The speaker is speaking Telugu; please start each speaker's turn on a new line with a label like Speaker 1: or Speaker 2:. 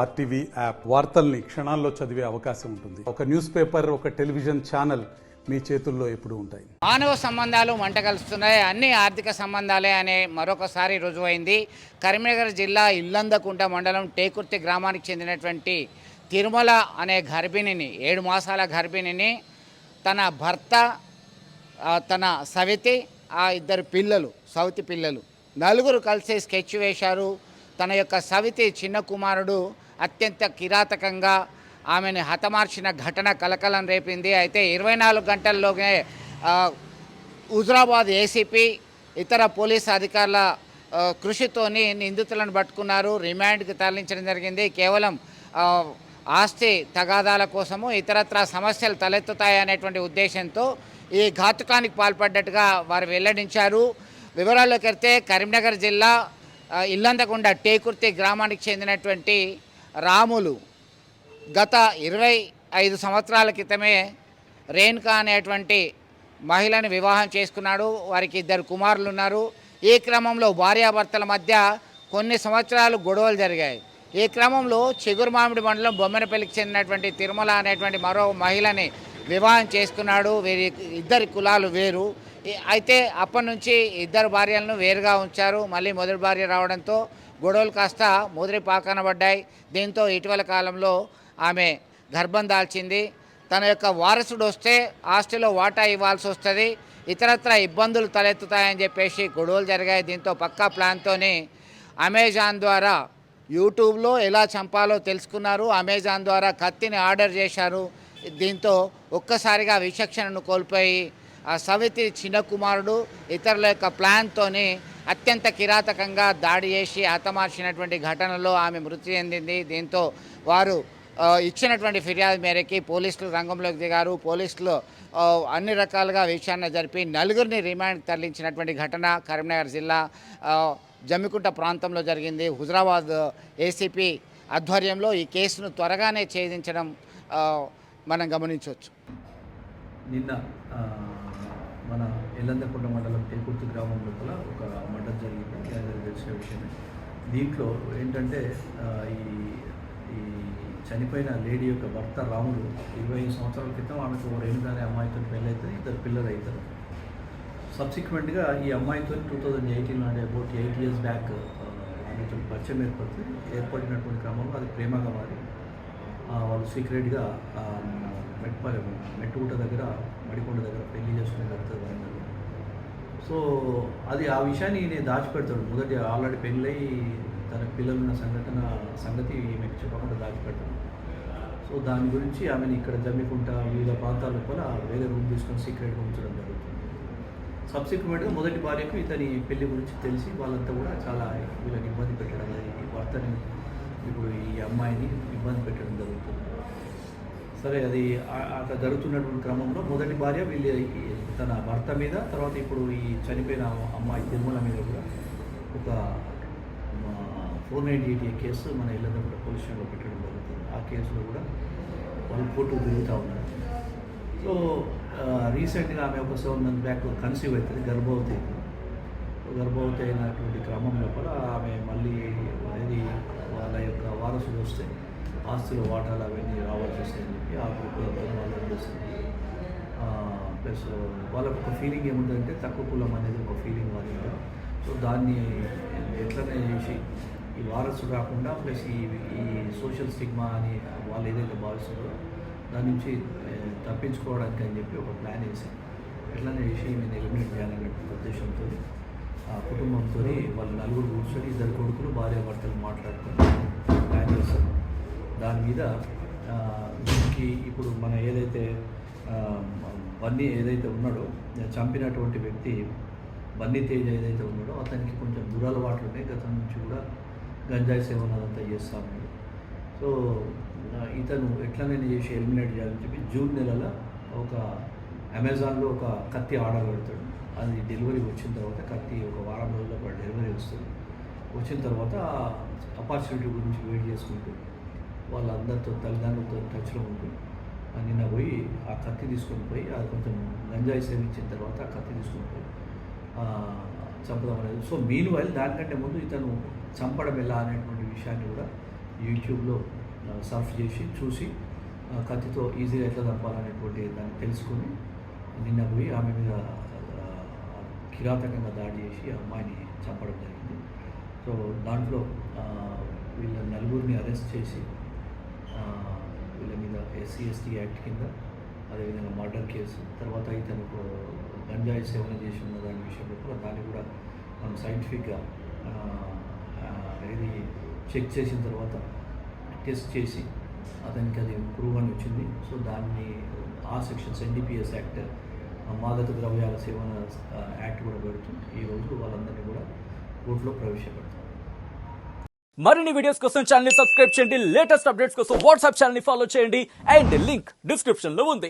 Speaker 1: ఆర్టీవీ యాప్ వార్తల్ని క్షణాల్లో చదివే అవకాశం ఉంటుంది. ఒక న్యూస్ పేపర్, ఒక టెలివిజన్ ఛానల్ మీ చేతుల్లో ఎప్పుడూ ఉంటాయి.
Speaker 2: మానవ సంబంధాలు మంట కలుస్తున్నాయి, అన్ని ఆర్థిక సంబంధాలే అనే మరొకసారి రుజువైంది. కరీంనగర్ జిల్లా ఇల్లందకుంట మండలం టేకుర్తి గ్రామానికి చెందినటువంటి తిరుమల అనే గర్భిణిని, 7 మాసాల గర్భిణిని తన భర్త, తన సవితి, ఆ 2 పిల్లలు, సవితి పిల్లలు నలుగురు కలిసి స్కెచ్ వేశారు. తన యొక్క సవితి చిన్న కుమారుడు అత్యంత కిరాతకంగా ఆమెను హతమార్చిన ఘటన కలకలం రేపింది. అయితే 24 గంటల్లోనే హుజురాబాద్ ఏసీపీ ఇతర పోలీసు అధికారుల కృషితోని నిందితులను పట్టుకున్నారు, రిమాండ్కి తరలించడం జరిగింది. కేవలం ఆస్తి తగాదాల కోసము ఇతరత్రా సమస్యలు తలెత్తుతాయనేటువంటి ఉద్దేశంతో ఈ ఘాతుకానికి పాల్పడ్డట్టుగా వారు వెల్లడించారు. వివరాల్లోకి వెళ్తే కరీంనగర్ జిల్లా ఇల్లందకుంట టేకుర్తి గ్రామానికి చెందినటువంటి రాములు గత 25 సంవత్సరాల క్రితమే రేణుకా అనేటువంటి మహిళని వివాహం చేసుకున్నాడు. వారికి 2 కుమారులు ఉన్నారు. ఈ క్రమంలో భార్యాభర్తల మధ్య కొన్ని సంవత్సరాలు గొడవలు జరిగాయి. ఈ క్రమంలో చిగురుమామిడి మండలం బొమ్మెనపల్లికి చెందినటువంటి తిరుమల అనేటువంటి మరో మహిళని వివాహం చేసుకున్నాడు. వీరి 2 కులాలు వేరు. అయితే అప్పటి నుంచి 2 భార్యలను వేరుగా ఉంచారు. మళ్ళీ మొదటి భార్య రావడంతో గొడవలు కాస్త ముదిరి పాకన పడ్డాయి. దీంతో ఇటీవల కాలంలో ఆమె గర్భం దాల్చింది. తన యొక్క వారసుడు వస్తే ఆస్తిలో వాటా ఇవ్వాల్సి వస్తుంది, ఇతరత్ర ఇబ్బందులు తలెత్తుతాయని చెప్పేసి గొడవలు జరిగాయి. దీంతో పక్కా ప్లాన్తోని అమెజాన్ ద్వారా యూట్యూబ్లో ఎలా చంపాలో తెలుసుకున్నారు. అమెజాన్ ద్వారా కత్తిని ఆర్డర్ చేశారు. దీంతో ఒక్కసారిగా విచక్షణను కోల్పోయి ఆ సవితి చిన్న కుమారుడు ఇతరుల యొక్క ప్లాన్తోని అత్యంత కిరాతకంగా దాడి చేసి హతమార్చినటువంటి ఘటనలో ఆమె మృతి చెందింది. దీంతో వారు ఇచ్చినటువంటి ఫిర్యాదు మేరకి పోలీసులు రంగంలోకి దిగారు. పోలీసులు అన్ని రకాలుగా విషయాన్ని జరిపి 4గురిని రిమాండ్కి తరలించినటువంటి ఘటన కరీంనగర్ జిల్లా జమ్మికుంట ప్రాంతంలో జరిగింది. హుజురాబాద్ ఏసీపీ ఆధ్వర్యంలో ఈ కేసును త్వరగానే ఛేదించడం మనం గమనించవచ్చు.
Speaker 3: నిన్న మన ఇల్లందకుంట మండలం టేకుర్తి గ్రామం లోపల ఒక మర్డర్ జరిగింది. అది తెలిసిన విషయమే. దీంట్లో ఏంటంటే ఈ చనిపోయిన లేడీ యొక్క భర్త రాములు 25 సంవత్సరాల క్రితం ఆమెకు రేణుకా అనే అమ్మాయితో పెళ్ళైతుంది, 2 పిల్లలు అవుతారు. సబ్సిక్వెంట్గా ఈ అమ్మాయితో 2018 అంటే అబౌట్ 8 years బ్యాక్ ఆమెతో పరిచయం ఏర్పడినటువంటి క్రమంలో అది ప్రేమగా మారి వాళ్ళు సీక్రెట్గా మెట్టుగుట్ట దగ్గర మడికొండ దగ్గర పెళ్లి చేసుకుని జరుగుతుంది వరంగల్. సో అది ఆ విషయాన్ని నేను దాచిపెడతాడు. మొదటి ఆల్రెడీ పెళ్ళై తన పిల్లలున్న సంగతి ఈమెకు చెప్పకుండా దాచిపెడతాడు. సో దాని గురించి ఆమెను ఇక్కడ జమ్మికుంట వివిధ ప్రాంతాల లోపల వేరే రూమ్ తీసుకొని సీక్రెట్గా ఉంచడం జరుగుతుంది. సబ్సిక్వెంట్గా మొదటి భార్యకు ఇతని పెళ్లి గురించి తెలిసి వాళ్ళంతా కూడా చాలా వీళ్ళని ఇబ్బంది పెట్టడం, ఈ భర్తని ఇప్పుడు ఈ అమ్మాయిని ఇబ్బంది పెట్టడం జరుగుతుంది. సరే, అది అట్లా జరుగుతున్నటువంటి క్రమంలో మొదటి భార్య తన భర్త మీద, తర్వాత ఇప్పుడు ఈ చనిపోయిన అమ్మాయి తిరుమల మీద కూడా ఒక 498 కేసు మన ఇల్లందకుంట పోలీస్ స్టేషన్లో పెట్టడం జరుగుతుంది. ఆ కేసులో కూడా వాళ్ళు కోర్టుకు తిరుగుతూ ఉన్నారు. సో రీసెంట్గా ఆమె ఒక 7 months బ్యాక్ కన్సీవ్ అవుతుంది, గర్భవతి అయినటువంటి క్రమం లోపల ఆమె మళ్ళీ వాళ్ళ యొక్క వారసులు వస్తే ఆస్తులు వాటాలు అవన్నీ రావాల్సి వస్తాయని చెప్పి ఆ కులంలో వాళ్ళు చేస్తుంది. ప్లస్ వాళ్ళకు ఒక ఫీలింగ్ ఏముందంటే తక్కువ కులం అనేది ఒక ఫీలింగ్ వాళ్ళ. సో దాన్ని ఎట్లనే చేసి ఈ వారసులు రాకుండా ప్లస్ ఈ సోషల్ స్టిగ్మా అని వాళ్ళు ఏదైతే భావిస్తారో దాని నుంచి తప్పించుకోవడానికి అని చెప్పి ఒక ప్లాన్ వేసి ఎట్లనే చేసి నేను ఎలిమినేట్ చేయాలనే ఉద్దేశంతో ఆ కుటుంబంతో వాళ్ళు 4 కూర్చొని 2 కొడుకులు భార్యాభర్తలు మాట్లాడుకొని ప్లాన్ చేస్తారు. దాని మీద దీనికి ఇప్పుడు మన ఏదైతే బన్నీ ఏదైతే ఉన్నాడో, చంపినటువంటి వ్యక్తి బన్నీ తేజ్ ఏదైతే ఉన్నాడో అతనికి కొంచెం దురలవాట్లు ఉన్నాయి. గతం నుంచి కూడా గంజాయి సేవన అదంతా చేస్తూ ఉన్నాడు. సో ఇతను ఎట్లనైనా చేసి ఎలిమినేట్ చేయాలని చెప్పి జూన్ నెలలో ఒక అమెజాన్లో ఒక కత్తి ఆర్డర్ పెడతాడు. అది డెలివరీ వచ్చిన తర్వాత కత్తి ఒక వారం రోజుల్లో డెలివరీ వస్తుంది. వచ్చిన తర్వాత ఆపర్చునిటీ గురించి వెయిట్ చేసుకుంటూ వాళ్ళందరితో తల్లిదండ్రులతో టచ్లో ఉంటూ నిన్న పోయి ఆ కత్తి తీసుకొని పోయి అది కొంచెం గంజాయి సేవించిన తర్వాత ఆ కత్తి తీసుకొని పోయి చంపడం అనేది. సో మీన్ వైల్ దానికంటే ముందు ఇతను చంపడం ఎలా అనేటువంటి విషయాన్ని కూడా యూట్యూబ్లో సర్ఫ్ చేసి చూసి కత్తితో ఈజీగా ఎట్లా తప్పాలనేటువంటి దాన్ని తెలుసుకొని నిన్న పోయి ఆమె మీద కిరాతకంగా దాడి చేసి ఆ అమ్మాయిని చంపడం జరిగింది. సో దాంట్లో వీళ్ళ నలుగురిని అరెస్ట్ చేసి వీళ్ళ మీద SC/ST యాక్ట్ కింద అదేవిధంగా మర్డర్ కేసు, తర్వాత ఇతను గంజాయి సేవన చేసి ఉన్న దాని విషయంలో కూడా దాన్ని కూడా మనం సైంటిఫిక్గా ఇది చెక్ చేసిన తర్వాత టెస్ట్ చేసి అతనికి అది ప్రూవ్ అని వచ్చింది. సో దాన్ని ఆ సెక్షన్స్ NDPS యాక్ట్, మాదక ద్రవ్యాల సేవన యాక్ట్ కూడా పెడుతూ ఈరోజు వాళ్ళందరినీ కూడా కోర్టులో ప్రవేశపెడతారు.
Speaker 4: మరిన్ని వీడియోస్ కోసం ఛానల్ ని సబ్స్క్రైబ్ చేయండి. లేటెస్ట్ అప్డేట్స్ కోసం వాట్సాప్ ఛానల్ ని ఫాలో చేయండి అండ్ లింక్ డిస్క్రిప్షన్ లో ఉంది.